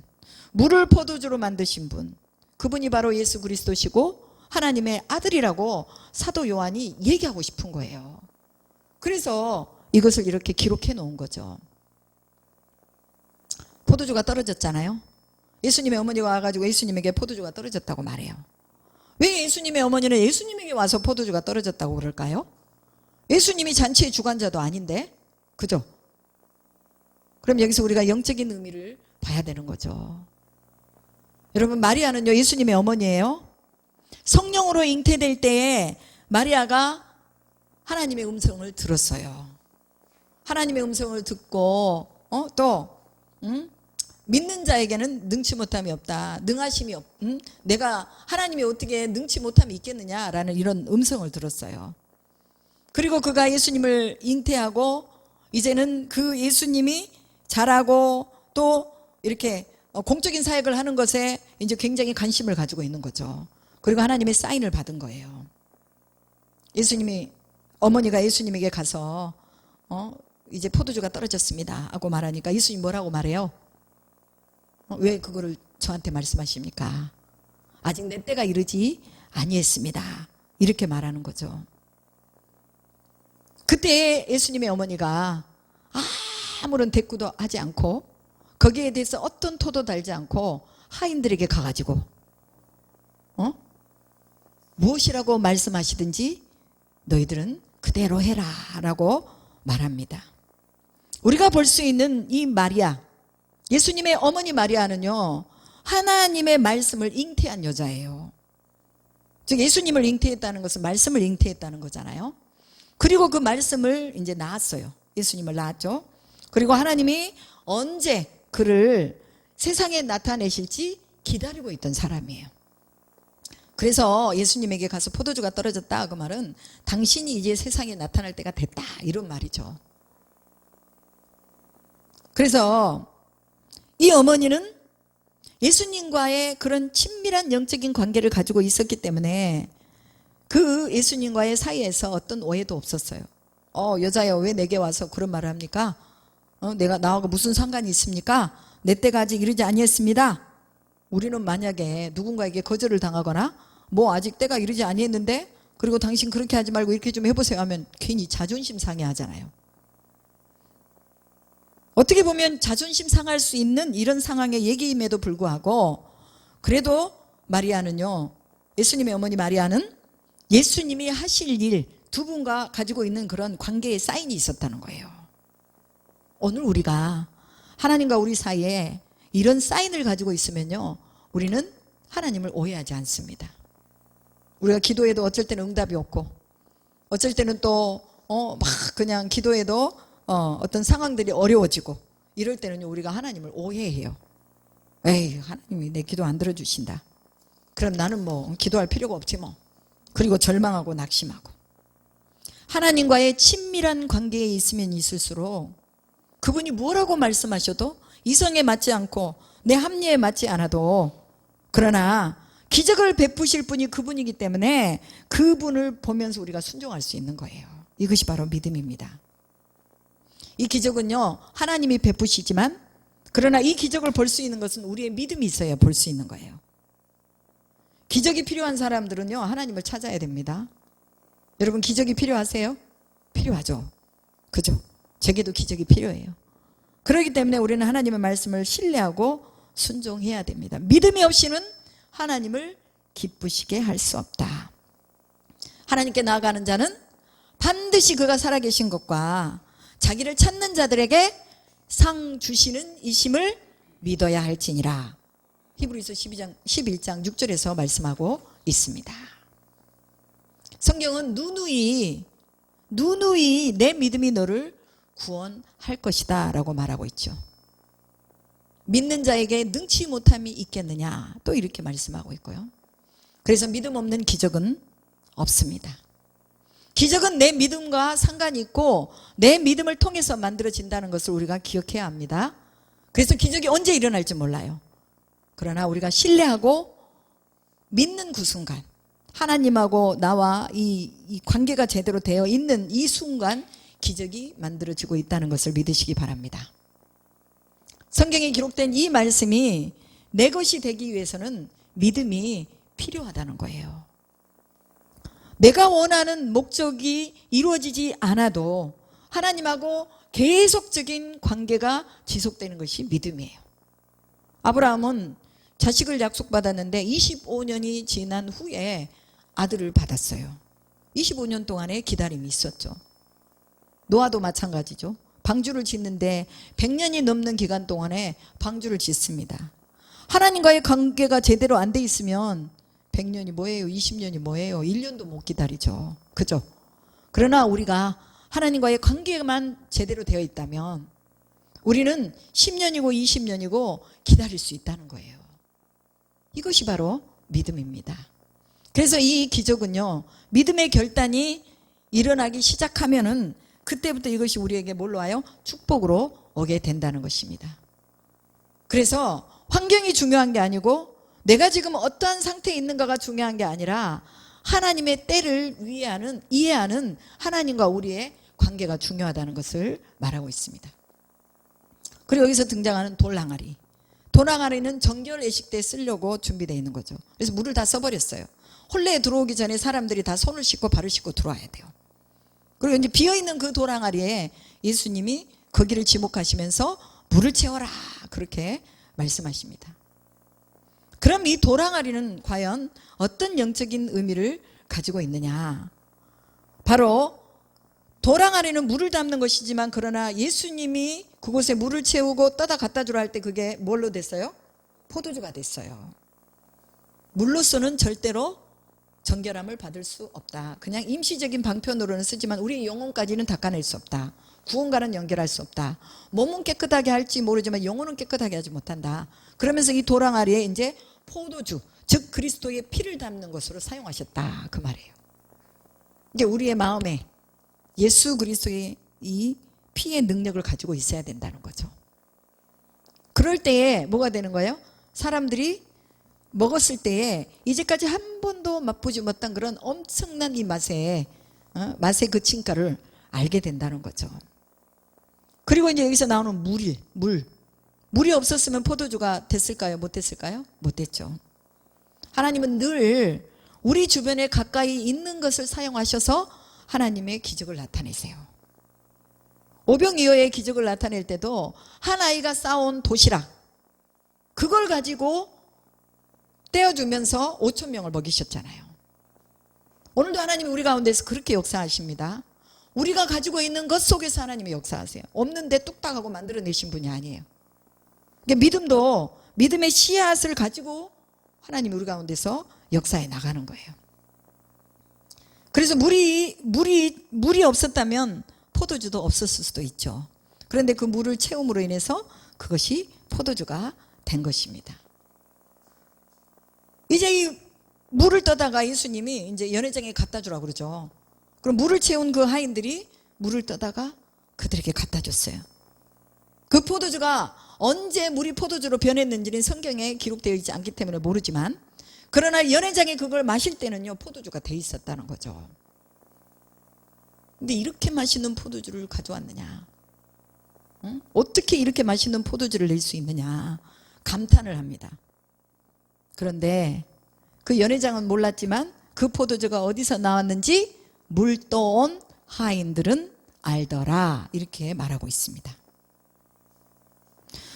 물을 포도주로 만드신 분, 그분이 바로 예수 그리스도시고 하나님의 아들이라고 사도 요한이 얘기하고 싶은 거예요. 그래서 이것을 이렇게 기록해 놓은 거죠. 포도주가 떨어졌잖아요. 예수님의 어머니가 와가지고 예수님에게 포도주가 떨어졌다고 말해요. 왜 예수님의 어머니는 예수님에게 와서 포도주가 떨어졌다고 그럴까요? 예수님이 잔치의 주관자도 아닌데, 그죠? 그럼 여기서 우리가 영적인 의미를 봐야 되는 거죠. 여러분, 마리아는요 예수님의 어머니예요. 성령으로 잉태될 때에 마리아가 하나님의 음성을 들었어요. 하나님의 음성을 듣고 믿는 자에게는 능치 못함이 없다. 능하심이 내가 하나님이 어떻게 능치 못함이 있겠느냐라는 이런 음성을 들었어요. 그리고 그가 예수님을 잉태하고 이제는 그 예수님이 자라고 또 이렇게 공적인 사역을 하는 것에 이제 굉장히 관심을 가지고 있는 거죠. 그리고 하나님의 사인을 받은 거예요. 어머니가 예수님에게 가서 이제 포도주가 떨어졌습니다 하고 말하니까 예수님 뭐라고 말해요? 왜 그거를 저한테 말씀하십니까? 아직 내 때가 이르지 아니했습니다. 이렇게 말하는 거죠. 그때 예수님의 어머니가 아무런 대꾸도 하지 않고 거기에 대해서 어떤 토도 달지 않고 하인들에게 가가지고 무엇이라고 말씀하시든지 너희들은 그대로 해라 라고 말합니다. 우리가 볼 수 있는 이 마리아, 예수님의 어머니 마리아는요, 하나님의 말씀을 잉태한 여자예요. 즉 예수님을 잉태했다는 것은 말씀을 잉태했다는 거잖아요. 그리고 그 말씀을 이제 낳았어요. 예수님을 낳았죠. 그리고 하나님이 언제 그를 세상에 나타내실지 기다리고 있던 사람이에요. 그래서 예수님에게 가서 포도주가 떨어졌다 그 말은 당신이 이제 세상에 나타날 때가 됐다 이런 말이죠. 그래서 이 어머니는 예수님과의 그런 친밀한 영적인 관계를 가지고 있었기 때문에 그 예수님과의 사이에서 어떤 오해도 없었어요. 여자여 왜 내게 와서 그런 말을 합니까? 내가 나하고 무슨 상관이 있습니까? 내 때가 아직 이르지 아니했습니다. 우리는 만약에 누군가에게 거절을 당하거나 뭐 아직 때가 이르지 아니했는데 그리고 당신 그렇게 하지 말고 이렇게 좀 해보세요 하면 괜히 자존심 상해하잖아요. 어떻게 보면 자존심 상할 수 있는 이런 상황의 얘기임에도 불구하고 그래도 마리아는요, 예수님의 어머니 마리아는 예수님이 하실 일 두 분과 가지고 있는 그런 관계의 사인이 있었다는 거예요. 오늘 우리가 하나님과 우리 사이에 이런 사인을 가지고 있으면요, 우리는 하나님을 오해하지 않습니다. 우리가 기도해도 어쩔 때는 응답이 없고 어쩔 때는 또 막 그냥 기도해도 어떤 상황들이 어려워지고 이럴 때는요, 우리가 하나님을 오해해요. 에이, 하나님이 내 기도 안 들어주신다. 그럼 나는 뭐 기도할 필요가 없지 뭐. 그리고 절망하고 낙심하고. 하나님과의 친밀한 관계에 있으면 있을수록 그분이 뭐라고 말씀하셔도 이성에 맞지 않고 내 합리에 맞지 않아도 그러나 기적을 베푸실 분이 그분이기 때문에 그분을 보면서 우리가 순종할 수 있는 거예요. 이것이 바로 믿음입니다. 이 기적은요, 하나님이 베푸시지만 그러나 이 기적을 볼 수 있는 것은 우리의 믿음이 있어야 볼 수 있는 거예요. 기적이 필요한 사람들은요, 하나님을 찾아야 됩니다. 여러분 기적이 필요하세요? 필요하죠. 그죠? 제게도 기적이 필요해요. 그렇기 때문에 우리는 하나님의 말씀을 신뢰하고 순종해야 됩니다. 믿음이 없이는 하나님을 기쁘시게 할 수 없다. 하나님께 나아가는 자는 반드시 그가 살아계신 것과 자기를 찾는 자들에게 상 주시는 이심을 믿어야 할지니라. 히브리서 11장 6절에서 말씀하고 있습니다. 성경은 누누이 내 믿음이 너를 구원할 것이다 라고 말하고 있죠. 믿는 자에게 능치 못함이 있겠느냐 또 이렇게 말씀하고 있고요. 그래서 믿음 없는 기적은 없습니다. 기적은 내 믿음과 상관이 있고 내 믿음을 통해서 만들어진다는 것을 우리가 기억해야 합니다. 그래서 기적이 언제 일어날지 몰라요. 그러나 우리가 신뢰하고 믿는 그 순간, 하나님하고 나와 이 관계가 제대로 되어 있는 이 순간 기적이 만들어지고 있다는 것을 믿으시기 바랍니다. 성경에 기록된 이 말씀이 내 것이 되기 위해서는 믿음이 필요하다는 거예요. 내가 원하는 목적이 이루어지지 않아도 하나님하고 계속적인 관계가 지속되는 것이 믿음이에요. 아브라함은 자식을 약속받았는데 25년이 지난 후에 아들을 받았어요. 25년 동안의 기다림이 있었죠. 노아도 마찬가지죠. 방주를 짓는데 100년이 넘는 기간 동안에 방주를 짓습니다. 하나님과의 관계가 제대로 안 돼 있으면 100년이 뭐예요? 20년이 뭐예요? 1년도 못 기다리죠. 그죠? 그러나 우리가 하나님과의 관계만 제대로 되어 있다면 우리는 10년이고 20년이고 기다릴 수 있다는 거예요. 이것이 바로 믿음입니다. 그래서 이 기적은요, 믿음의 결단이 일어나기 시작하면은 그때부터 이것이 우리에게 뭘로 와요? 축복으로 오게 된다는 것입니다. 그래서 환경이 중요한 게 아니고 내가 지금 어떠한 상태에 있는가가 중요한 게 아니라 하나님의 때를 이해하는 하나님과 우리의 관계가 중요하다는 것을 말하고 있습니다. 그리고 여기서 등장하는 돌항아리. 돌항아리는 정결 예식 때 쓰려고 준비되어 있는 거죠. 그래서 물을 다 써버렸어요. 혼례에 들어오기 전에 사람들이 다 손을 씻고 발을 씻고 들어와야 돼요. 그리고 이제 비어있는 그 돌항아리에 예수님이 거기를 지목하시면서 물을 채워라 그렇게 말씀하십니다. 그럼 이 도랑아리는 과연 어떤 영적인 의미를 가지고 있느냐? 바로 도랑아리는 물을 담는 것이지만 그러나 예수님이 그곳에 물을 채우고 떠다 갖다 주라 할 때 그게 뭘로 됐어요? 포도주가 됐어요. 물로서는 절대로 정결함을 받을 수 없다. 그냥 임시적인 방편으로는 쓰지만 우리 영혼까지는 닦아낼 수 없다. 구원과는 연결할 수 없다. 몸은 깨끗하게 할지 모르지만 영혼은 깨끗하게 하지 못한다. 그러면서 이 도랑아리에 이제 포도주, 즉 그리스도의 피를 담는 것으로 사용하셨다. 그 말이에요. 이게 우리의 마음에 예수 그리스도의 이 피의 능력을 가지고 있어야 된다는 거죠. 그럴 때에 뭐가 되는 거예요? 사람들이 먹었을 때에 이제까지 한 번도 맛보지 못한 그런 엄청난 이 맛의 그 진가를 알게 된다는 거죠. 그리고 이제 여기서 나오는 물이 없었으면 포도주가 됐을까요? 못 됐을까요? 못 됐죠. 하나님은 늘 우리 주변에 가까이 있는 것을 사용하셔서 하나님의 기적을 나타내세요. 오병이어의 기적을 나타낼 때도 한 아이가 싸온 도시락 그걸 가지고 떼어주면서 5천 명을 먹이셨잖아요. 오늘도 하나님이 우리 가운데서 그렇게 역사하십니다. 우리가 가지고 있는 것 속에서 하나님이 역사하세요. 없는데 뚝딱하고 만들어내신 분이 아니에요. 믿음도 믿음의 씨앗을 가지고 하나님이 우리 가운데서 역사해 나가는 거예요. 그래서 물이 없었다면 포도주도 없었을 수도 있죠. 그런데 그 물을 채움으로 인해서 그것이 포도주가 된 것입니다. 이제 이 물을 떠다가 예수님이 이제 연회장에 갖다 주라고 그러죠. 그럼 물을 채운 그 하인들이 물을 떠다가 그들에게 갖다 줬어요. 그 포도주가 언제 물이 포도주로 변했는지는 성경에 기록되어 있지 않기 때문에 모르지만 그러나 연회장에 그걸 마실 때는요 포도주가 돼 있었다는 거죠. 근데 이렇게 맛있는 포도주를 가져왔느냐? 응? 어떻게 이렇게 맛있는 포도주를 낼 수 있느냐? 감탄을 합니다. 그런데 그 연회장은 몰랐지만 그 포도주가 어디서 나왔는지 물떠온 하인들은 알더라. 이렇게 말하고 있습니다.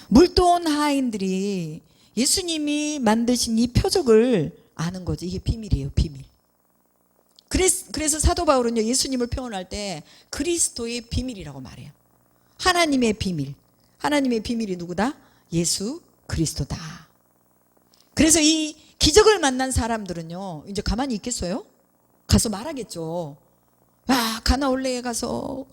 물떠온 하인들이 예수님이 만드신 이 표적을 아는 거죠. 이게 비밀이에요. 비밀. 그래서 사도 바울은요 예수님을 표현할 때 그리스도의 비밀이라고 말해요. 하나님의 비밀. 하나님의 비밀이 누구다? 예수 그리스도다. 그래서 이 기적을 만난 사람들은요 이제 가만히 있겠어요? 가서 말하겠죠. 가나올레에 가서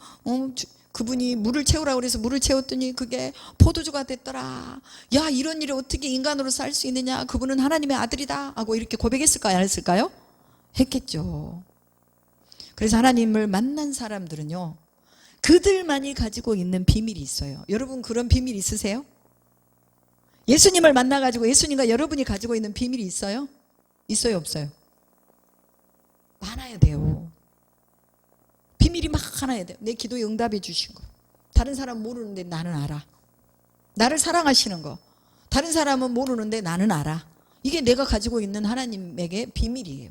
그분이 물을 채우라고 그래서 물을 채웠더니 그게 포도주가 됐더라. 야, 이런 일이 어떻게 인간으로 살 수 있느냐. 그분은 하나님의 아들이다 하고 이렇게 고백했을까요? 안 했을까요? 했겠죠. 그래서 하나님을 만난 사람들은요 그들만이 가지고 있는 비밀이 있어요. 여러분 그런 비밀 있으세요? 예수님을 만나가지고 예수님과 여러분이 가지고 있는 비밀이 있어요? 있어요? 없어요? 많아야 돼요. 비밀이 막 하나야 돼요. 내 기도에 응답해 주신 거. 다른 사람 모르는데 나는 알아. 나를 사랑하시는 거. 다른 사람은 모르는데 나는 알아. 이게 내가 가지고 있는 하나님에게 비밀이에요.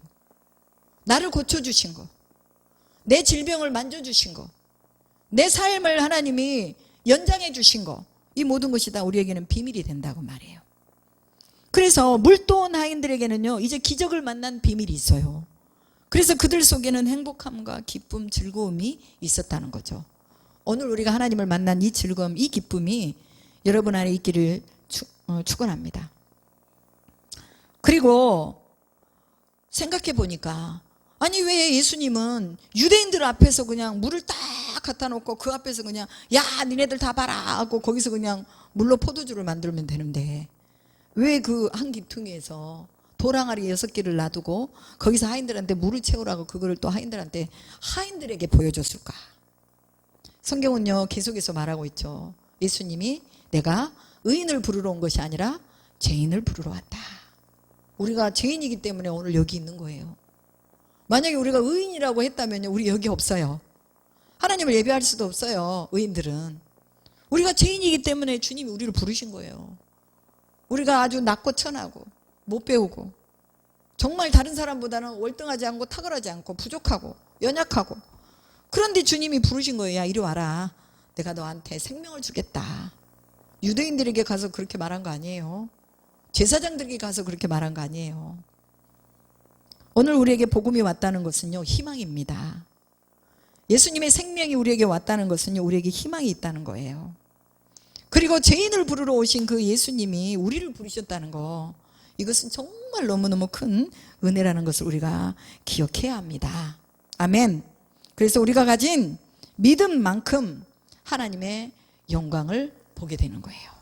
나를 고쳐주신 거. 내 질병을 만져주신 거. 내 삶을 하나님이 연장해 주신 거. 이 모든 것이 다 우리에게는 비밀이 된다고 말해요. 그래서 물떠온 하인들에게는요 이제 기적을 만난 비밀이 있어요. 그래서 그들 속에는 행복함과 기쁨, 즐거움이 있었다는 거죠. 오늘 우리가 하나님을 만난 이 즐거움, 이 기쁨이 여러분 안에 있기를 축원합니다. 그리고 생각해 보니까 아니 왜 예수님은 유대인들 앞에서 그냥 물을 딱 갖다 놓고 그 앞에서 그냥 야 니네들 다 봐라 하고 거기서 그냥 물로 포도주를 만들면 되는데 왜 그 한 기퉁이에서 도랑아리 6개를 놔두고 거기서 하인들한테 물을 채우라고 그거를 또 하인들에게 보여줬을까? 성경은요 계속해서 말하고 있죠. 예수님이 내가 의인을 부르러 온 것이 아니라 죄인을 부르러 왔다. 우리가 죄인이기 때문에 오늘 여기 있는 거예요. 만약에 우리가 의인이라고 했다면 우리 여기 없어요. 하나님을 예배할 수도 없어요. 의인들은. 우리가 죄인이기 때문에 주님이 우리를 부르신 거예요. 우리가 아주 낮고 천하고 못 배우고 정말 다른 사람보다는 월등하지 않고 탁월하지 않고 부족하고 연약하고 그런데 주님이 부르신 거예요. 야 이리 와라. 내가 너한테 생명을 주겠다. 유대인들에게 가서 그렇게 말한 거 아니에요. 제사장들에게 가서 그렇게 말한 거 아니에요. 오늘 우리에게 복음이 왔다는 것은요, 희망입니다. 예수님의 생명이 우리에게 왔다는 것은요, 우리에게 희망이 있다는 거예요. 그리고 죄인을 부르러 오신 그 예수님이 우리를 부르셨다는 거, 이것은 정말 너무너무 큰 은혜라는 것을 우리가 기억해야 합니다. 아멘. 그래서 우리가 가진 믿음만큼 하나님의 영광을 보게 되는 거예요.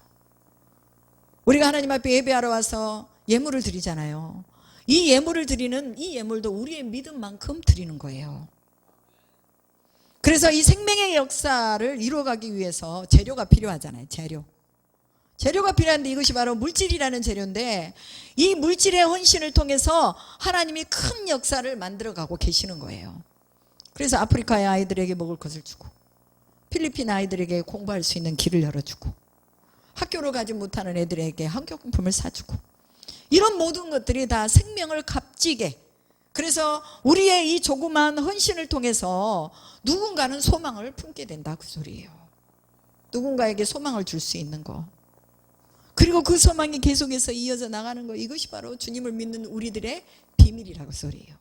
우리가 하나님 앞에 예배하러 와서 예물을 드리잖아요. 이 예물을 드리는 이 예물도 우리의 믿음만큼 드리는 거예요. 그래서 이 생명의 역사를 이루어가기 위해서 재료가 필요하잖아요. 재료가 필요한데 이것이 바로 물질이라는 재료인데, 이 물질의 헌신을 통해서 하나님이 큰 역사를 만들어가고 계시는 거예요. 그래서 아프리카의 아이들에게 먹을 것을 주고, 필리핀 아이들에게 공부할 수 있는 길을 열어주고, 학교를 가지 못하는 애들에게 학교용품을 사주고, 이런 모든 것들이 다 생명을 값지게, 그래서 우리의 이 조그만 헌신을 통해서 누군가는 소망을 품게 된다, 그 소리예요. 누군가에게 소망을 줄 수 있는 거, 그리고 그 소망이 계속해서 이어져 나가는 거, 이것이 바로 주님을 믿는 우리들의 비밀이라고 소리예요.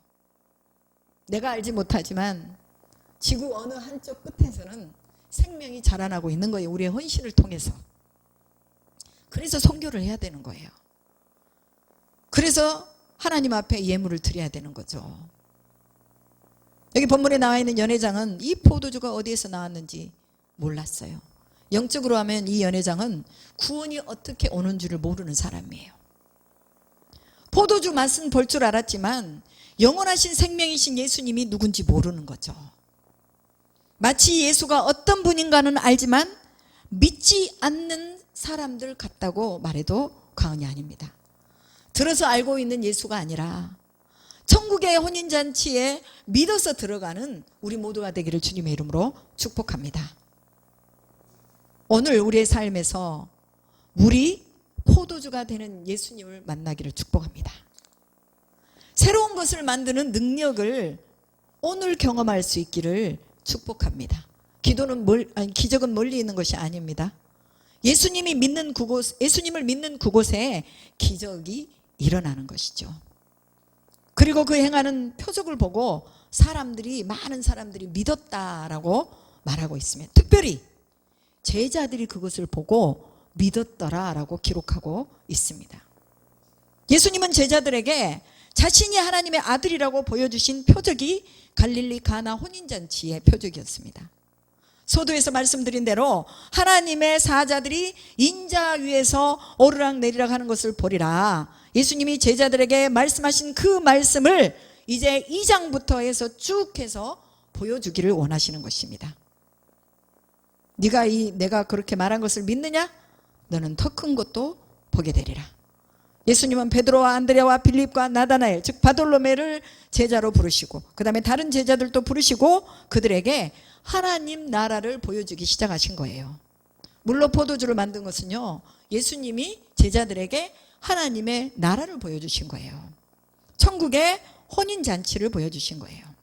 내가 알지 못하지만 지구 어느 한쪽 끝에서는 생명이 자라나고 있는 거예요. 우리의 헌신을 통해서. 그래서 선교를 해야 되는 거예요. 그래서 하나님 앞에 예물을 드려야 되는 거죠. 여기 본문에 나와 있는 연회장은 이 포도주가 어디에서 나왔는지 몰랐어요. 영적으로 하면 이 연회장은 구원이 어떻게 오는 줄을 모르는 사람이에요. 포도주 맛은 볼 줄 알았지만 영원하신 생명이신 예수님이 누군지 모르는 거죠. 마치 예수가 어떤 분인가는 알지만 믿지 않는 사람들 같다고 말해도 과언이 아닙니다. 들어서 알고 있는 예수가 아니라 천국의 혼인잔치에 믿어서 들어가는 우리 모두가 되기를 주님의 이름으로 축복합니다. 오늘 우리의 삶에서 물이 포도주가 되는 예수님을 만나기를 축복합니다. 새로운 것을 만드는 능력을 오늘 경험할 수 있기를 축복합니다. 기적은 멀리 있는 것이 아닙니다. 예수님을 믿는 그곳에 기적이 일어나는 것이죠. 그리고 그 행하는 표적을 보고 많은 사람들이 믿었다라고 말하고 있으면, 특별히 제자들이 그것을 보고 믿었더라라고 기록하고 있습니다. 예수님은 제자들에게 자신이 하나님의 아들이라고 보여주신 표적이 갈릴리 가나 혼인잔치의 표적이었습니다. 서두에서 말씀드린 대로 하나님의 사자들이 인자 위에서 오르락 내리락 하는 것을 보리라. 예수님이 제자들에게 말씀하신 그 말씀을 이제 2장부터 해서 쭉 해서 보여주기를 원하시는 것입니다. 내가 그렇게 말한 것을 믿느냐? 너는 더 큰 것도 보게 되리라. 예수님은 베드로와 안드레와 빌립과 나다나엘, 즉 바돌로메를 제자로 부르시고, 그 다음에 다른 제자들도 부르시고 그들에게 하나님 나라를 보여주기 시작하신 거예요. 물로 포도주를 만든 것은요, 예수님이 제자들에게 하나님의 나라를 보여주신 거예요. 천국의 혼인잔치를 보여주신 거예요.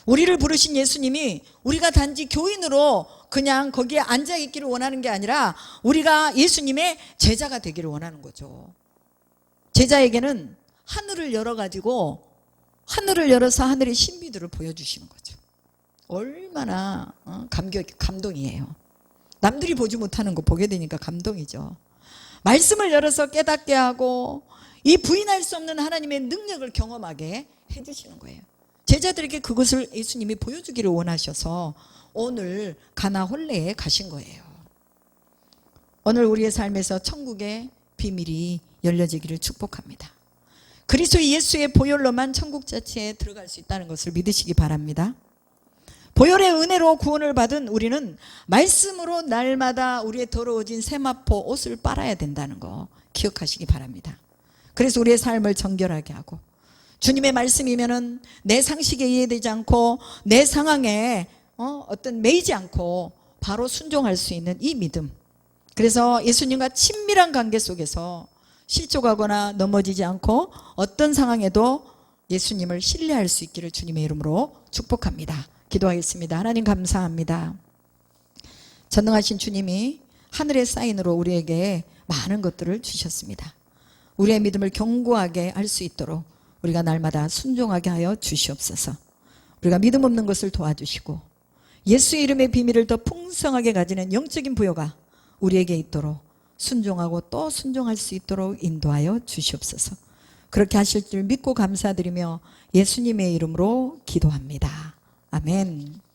우리를 부르신 예수님이 우리가 단지 교인으로 그냥 거기에 앉아있기를 원하는 게 아니라 우리가 예수님의 제자가 되기를 원하는 거죠. 제자에게는 하늘을 열어가지고, 하늘을 열어서 하늘의 신비들을 보여주시는 거죠. 얼마나 감동이에요. 남들이 보지 못하는 거 보게 되니까 감동이죠. 말씀을 열어서 깨닫게 하고 이 부인할 수 없는 하나님의 능력을 경험하게 해주시는 거예요. 제자들에게 그것을 예수님이 보여주기를 원하셔서 오늘 가나 혼례에 가신 거예요. 오늘 우리의 삶에서 천국의 비밀이 열려지기를 축복합니다. 그리스도 예수의 보혈로만 천국 자체에 들어갈 수 있다는 것을 믿으시기 바랍니다. 보혈의 은혜로 구원을 받은 우리는 말씀으로 날마다 우리의 더러워진 세마포 옷을 빨아야 된다는 거 기억하시기 바랍니다. 그래서 우리의 삶을 정결하게 하고, 주님의 말씀이면은 내 상식에 이해되지 않고 내 상황에 매이지 않고 바로 순종할 수 있는 이 믿음. 그래서 예수님과 친밀한 관계 속에서 실족하거나 넘어지지 않고 어떤 상황에도 예수님을 신뢰할 수 있기를 주님의 이름으로 축복합니다. 기도하겠습니다. 하나님 감사합니다. 전능하신 주님이 하늘의 사인으로 우리에게 많은 것들을 주셨습니다. 우리의 믿음을 견고하게 할 수 있도록 우리가 날마다 순종하게 하여 주시옵소서. 우리가 믿음 없는 것을 도와주시고 예수의 이름의 비밀을 더 풍성하게 가지는 영적인 부여가 우리에게 있도록 순종하고 또 순종할 수 있도록 인도하여 주시옵소서. 그렇게 하실 줄 믿고 감사드리며 예수님의 이름으로 기도합니다. 아멘.